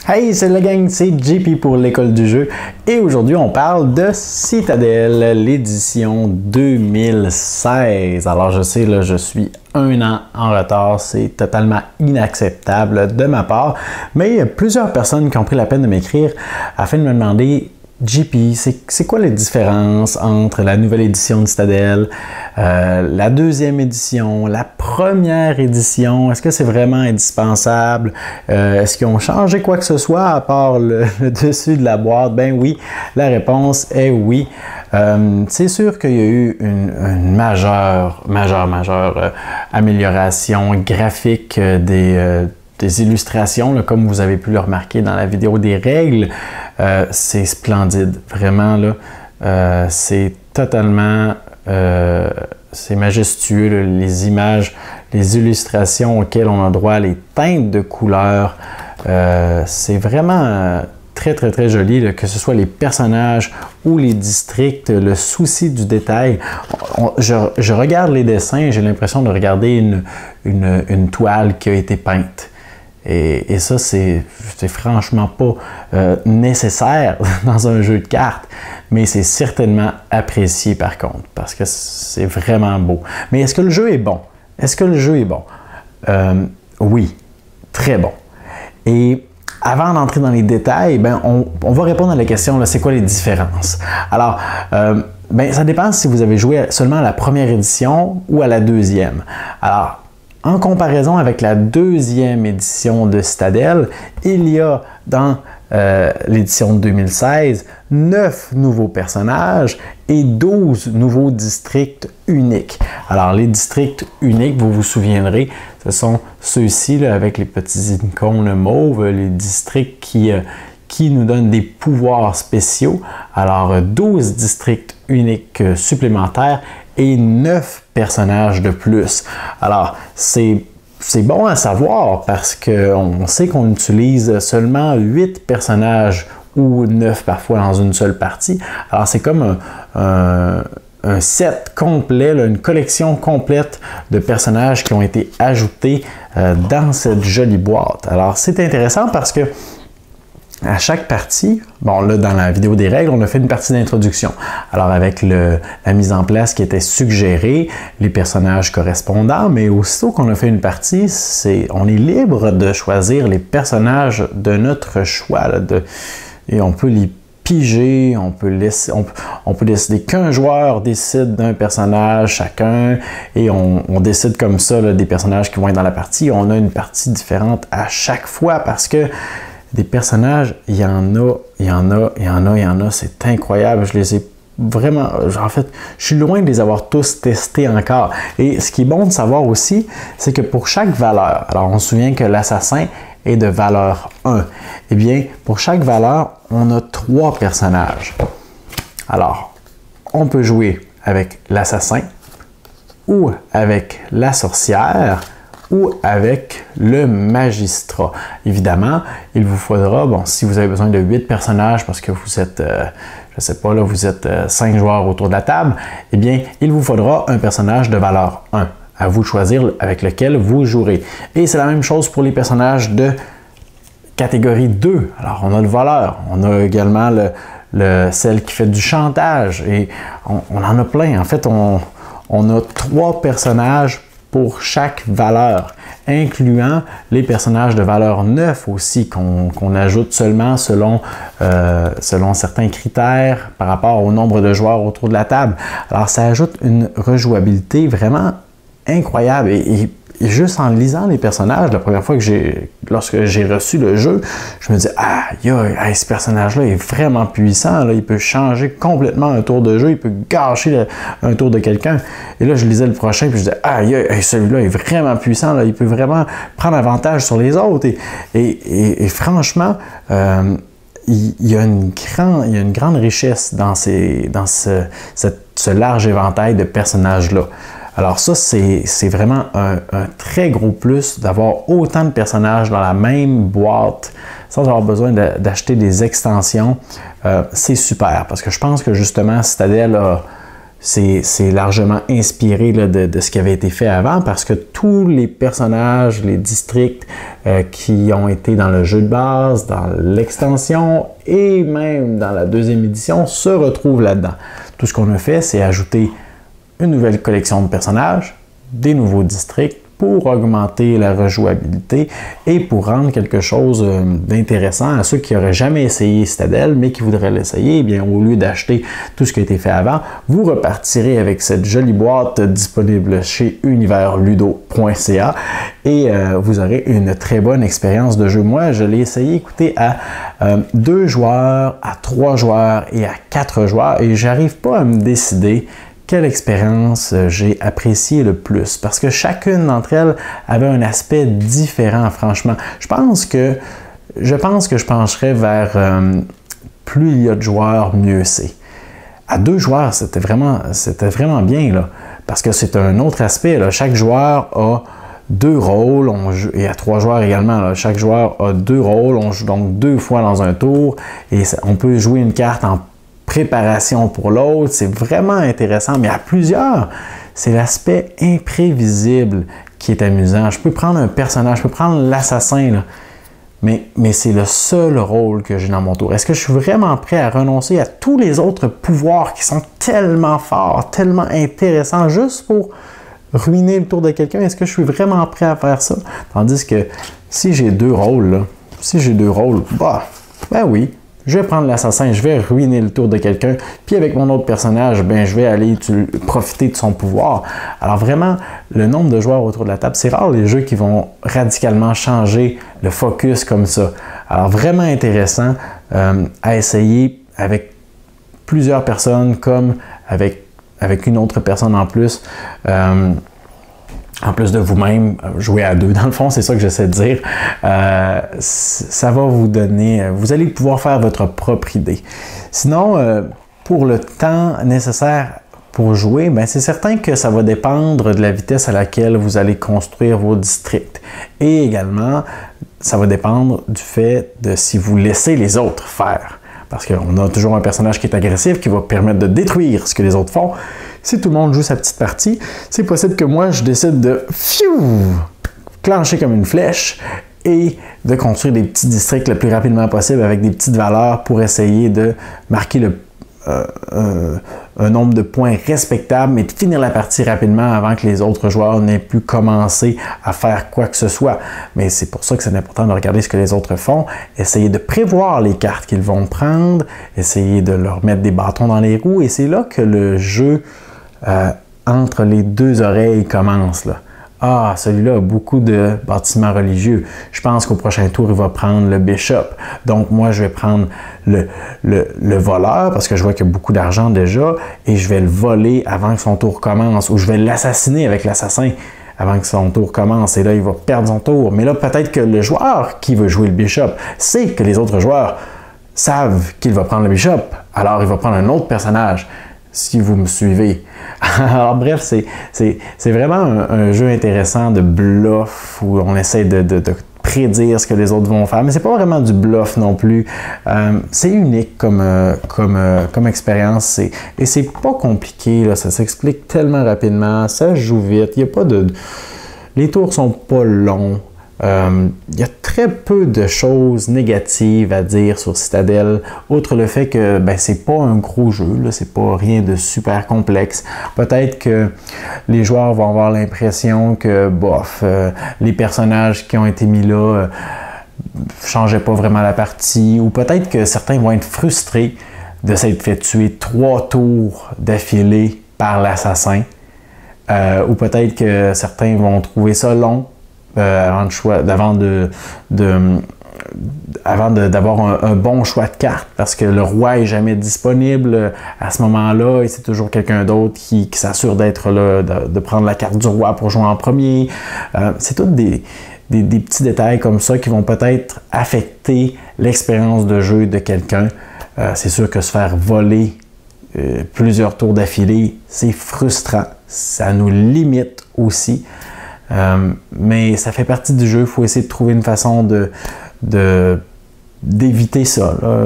Hey, c'est la gang, c'est JP pour l'école du jeu et aujourd'hui on parle de Citadel, l'édition 2016. Alors je sais, là, je suis un an en retard, c'est totalement inacceptable de ma part, mais il y a plusieurs personnes qui ont pris la peine de m'écrire afin de me demander JP, c'est quoi les différences entre la nouvelle édition de Citadel, la deuxième édition, la première édition? Est-ce que c'est vraiment indispensable? Est-ce qu'ils ont changé quoi que ce soit à part le dessus de la boîte? Ben oui, la réponse est oui. C'est sûr qu'il y a eu une majeure amélioration graphique des illustrations, là, comme vous avez pu le remarquer dans la vidéo des règles. C'est splendide, vraiment là. C'est totalement c'est majestueux, là, les images, les illustrations auxquelles on a droit, les teintes de couleurs. C'est vraiment très joli, là, que ce soit les personnages ou les districts, le souci du détail. Je regarde les dessins et j'ai l'impression de regarder une toile qui a été peinte. Et ça, c'est franchement pas nécessaire dans un jeu de cartes, mais c'est certainement apprécié par contre, parce que c'est vraiment beau. Mais est-ce que le jeu est bon? Est-ce que le jeu est bon? Oui, très bon. Et avant d'entrer dans les détails, ben, on va répondre à la question, c'est quoi les différences? Alors, ben, ça dépend si vous avez joué seulement à la première édition ou à la deuxième. Alors, en comparaison avec la deuxième édition de Citadel, il y a dans l'édition de 2016 9 nouveaux personnages et 12 nouveaux districts uniques. Alors les districts uniques, vous vous souviendrez, ce sont ceux-ci avec les petits icônes mauves, les districts qui nous donnent des pouvoirs spéciaux. Alors 12 districts uniques supplémentaires et 9 personnages de plus. Alors, c'est bon à savoir parce qu'on sait qu'on utilise seulement 8 personnages ou 9 parfois dans une seule partie. Alors, c'est comme un set complet, là, une collection complète de personnages qui ont été ajoutés dans cette jolie boîte. Alors, c'est intéressant parce que à chaque partie, bon là dans la vidéo des règles, on a fait une partie d'introduction. Alors avec la mise en place qui était suggérée, les personnages correspondants, mais aussitôt qu'on a fait une partie, on est libre de choisir les personnages de notre choix. Là, et on peut les piger, on peut décider qu'un joueur décide d'un personnage chacun et on décide comme ça là, des personnages qui vont être dans la partie. On a une partie différente à chaque fois parce que des personnages, il y en a, c'est incroyable. Je les ai vraiment, en fait, je suis loin de les avoir tous testés encore. Et ce qui est bon de savoir aussi, c'est que pour chaque valeur, alors on se souvient que l'assassin est de valeur 1. Eh bien, pour chaque valeur, on a 3 personnages. Alors, on peut jouer avec l'assassin ou avec la sorcière, ou avec le magistrat. Évidemment, il vous faudra, bon, si vous avez besoin de 8 personnages parce que vous êtes, je sais pas, là, vous êtes 5 joueurs autour de la table, eh bien, il vous faudra un personnage de valeur 1. À vous de choisir avec lequel vous jouerez. Et c'est la même chose pour les personnages de catégorie 2. Alors, on a le voleur, on a également celle qui fait du chantage, et on en a plein. En fait, on a 3 personnages pour chaque valeur, incluant les personnages de valeur 9 aussi, qu'on ajoute seulement selon certains critères par rapport au nombre de joueurs autour de la table. Alors, ça ajoute une rejouabilité vraiment incroyable. Et juste en lisant les personnages, la première fois lorsque j'ai reçu le jeu, je me dis, ce personnage-là est vraiment puissant, là, il peut changer complètement un tour de jeu, il peut gâcher un tour de quelqu'un. Et là, je lisais le prochain, puis je disais, celui-là est vraiment puissant, là, il peut vraiment prendre avantage sur les autres. Et franchement, il y a une grande richesse dans ce large éventail de personnages-là. Alors ça, c'est vraiment un très gros plus d'avoir autant de personnages dans la même boîte sans avoir besoin d'acheter des extensions. C'est super parce que je pense que justement Citadel c'est largement inspiré là, de ce qui avait été fait avant parce que tous les personnages, les districts qui ont été dans le jeu de base, dans l'extension et même dans la deuxième édition se retrouvent là-dedans. Tout ce qu'on a fait, c'est ajouter une nouvelle collection de personnages, des nouveaux districts pour augmenter la rejouabilité et pour rendre quelque chose d'intéressant à ceux qui n'auraient jamais essayé Citadel, mais qui voudraient l'essayer. Eh bien, au lieu d'acheter tout ce qui a été fait avant, vous repartirez avec cette jolie boîte disponible chez universludo.ca et vous aurez une très bonne expérience de jeu. Moi, je l'ai essayé, écoutez, à 2 joueurs, à 3 joueurs et à 4 joueurs et j'arrive pas à me décider quelle expérience j'ai apprécié le plus, parce que chacune d'entre elles avait un aspect différent, franchement. Je pense que je pencherais vers plus il y a de joueurs, mieux c'est. À 2 joueurs, c'était vraiment bien, là, parce que c'est un autre aspect, là. Chaque joueur a 2 rôles, et à 3 joueurs également, là. Chaque joueur a 2 rôles, on joue donc 2 fois dans un tour, et on peut jouer une carte en préparation pour l'autre, c'est vraiment intéressant, mais à plusieurs, c'est l'aspect imprévisible qui est amusant. Je peux prendre un personnage, je peux prendre l'assassin, mais c'est le seul rôle que j'ai dans mon tour. Est-ce que je suis vraiment prêt à renoncer à tous les autres pouvoirs qui sont tellement forts, tellement intéressants, juste pour ruiner le tour de quelqu'un? Est-ce que je suis vraiment prêt à faire ça? Tandis que si j'ai 2 rôles, ben oui, je vais prendre l'assassin, je vais ruiner le tour de quelqu'un, puis avec mon autre personnage, ben, je vais aller profiter de son pouvoir. Alors vraiment, le nombre de joueurs autour de la table, c'est rare les jeux qui vont radicalement changer le focus comme ça. Alors vraiment intéressant à essayer avec plusieurs personnes comme avec une autre personne en plus. En plus de vous-même, jouer à 2, dans le fond, c'est ça que j'essaie de dire. Ça va vous donner, vous allez pouvoir faire votre propre idée. Sinon, pour le temps nécessaire pour jouer, ben c'est certain que ça va dépendre de la vitesse à laquelle vous allez construire vos districts. Et également, ça va dépendre du fait de si vous laissez les autres faire. Parce qu'on a toujours un personnage qui est agressif, qui va permettre de détruire ce que les autres font. Si tout le monde joue sa petite partie, c'est possible que moi, je décide de clencher comme une flèche et de construire des petits districts le plus rapidement possible avec des petites valeurs pour essayer de marquer un nombre de points respectable, mais de finir la partie rapidement avant que les autres joueurs n'aient pu commencer à faire quoi que ce soit. Mais c'est pour ça que c'est important de regarder ce que les autres font, essayer de prévoir les cartes qu'ils vont prendre, essayer de leur mettre des bâtons dans les roues, et c'est là que le jeu entre les 2 oreilles commence, là. Ah, celui-là a beaucoup de bâtiments religieux. Je pense qu'au prochain tour, il va prendre le bishop. Donc, moi, je vais prendre le voleur, parce que je vois qu'il y a beaucoup d'argent déjà, et je vais le voler avant que son tour commence, ou je vais l'assassiner avec l'assassin avant que son tour commence, et là, il va perdre son tour. Mais là, peut-être que le joueur qui veut jouer le bishop sait que les autres joueurs savent qu'il va prendre le bishop, alors il va prendre un autre personnage. Si vous me suivez. Alors bref, c'est vraiment un jeu intéressant de bluff où on essaie de prédire ce que les autres vont faire, mais c'est pas vraiment du bluff non plus. C'est unique comme expérience et c'est pas compliqué, là, ça s'explique tellement rapidement, ça se joue vite, il y a pas de... Les tours sont pas longs. Il y a très peu de choses négatives à dire sur Citadel, outre le fait que ben, c'est pas un gros jeu, c'est pas rien de super complexe. Peut-être que les joueurs vont avoir l'impression que bof, les personnages qui ont été mis là changeaient pas vraiment la partie, ou peut-être que certains vont être frustrés de s'être fait tuer 3 tours d'affilée par l'assassin, ou peut-être que certains vont trouver ça long. Avant d'avoir un bon choix de carte, parce que le roi est jamais disponible à ce moment-là et c'est toujours quelqu'un d'autre qui s'assure d'être là, de prendre la carte du roi pour jouer en premier. C'est tous des petits détails comme ça qui vont peut-être affecter l'expérience de jeu de quelqu'un. C'est sûr que se faire voler plusieurs tours d'affilée, c'est frustrant. Ça nous limite aussi. Mais ça fait partie du jeu, il faut essayer de trouver une façon d'éviter ça, là.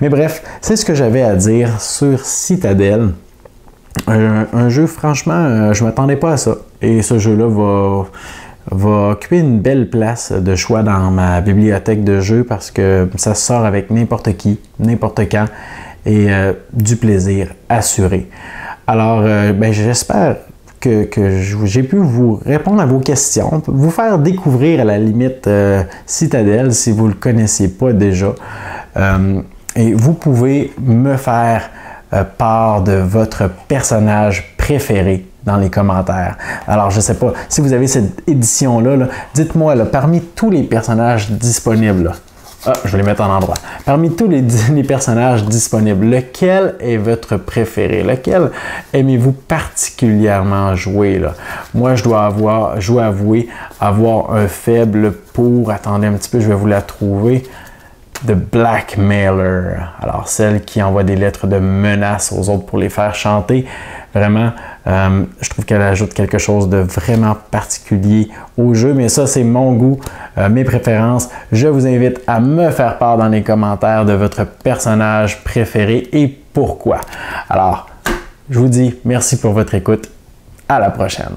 Mais bref, c'est ce que j'avais à dire sur Citadel. Un jeu, franchement, je ne m'attendais pas à ça. Et ce jeu-là va occuper une belle place de choix dans ma bibliothèque de jeux parce que ça sort avec n'importe qui, n'importe quand et du plaisir assuré. Alors, j'espère que j'ai pu vous répondre à vos questions, vous faire découvrir à la limite Citadel si vous ne le connaissiez pas déjà. Et vous pouvez me faire part de votre personnage préféré dans les commentaires. Alors, je ne sais pas, si vous avez cette édition-là, dites-moi, parmi tous les personnages disponibles, je vais les mettre en endroit. Parmi tous les personnages disponibles, lequel est votre préféré? Lequel aimez-vous particulièrement jouer? Moi, je dois avouer, avoir un faible pour... Attendez un petit peu, je vais vous la trouver. The Blackmailer. Alors, celle qui envoie des lettres de menace aux autres pour les faire chanter. Vraiment, je trouve qu'elle ajoute quelque chose de vraiment particulier au jeu, mais ça, c'est mon goût, mes préférences. Je vous invite à me faire part dans les commentaires de votre personnage préféré et pourquoi. Alors, je vous dis merci pour votre écoute. À la prochaine.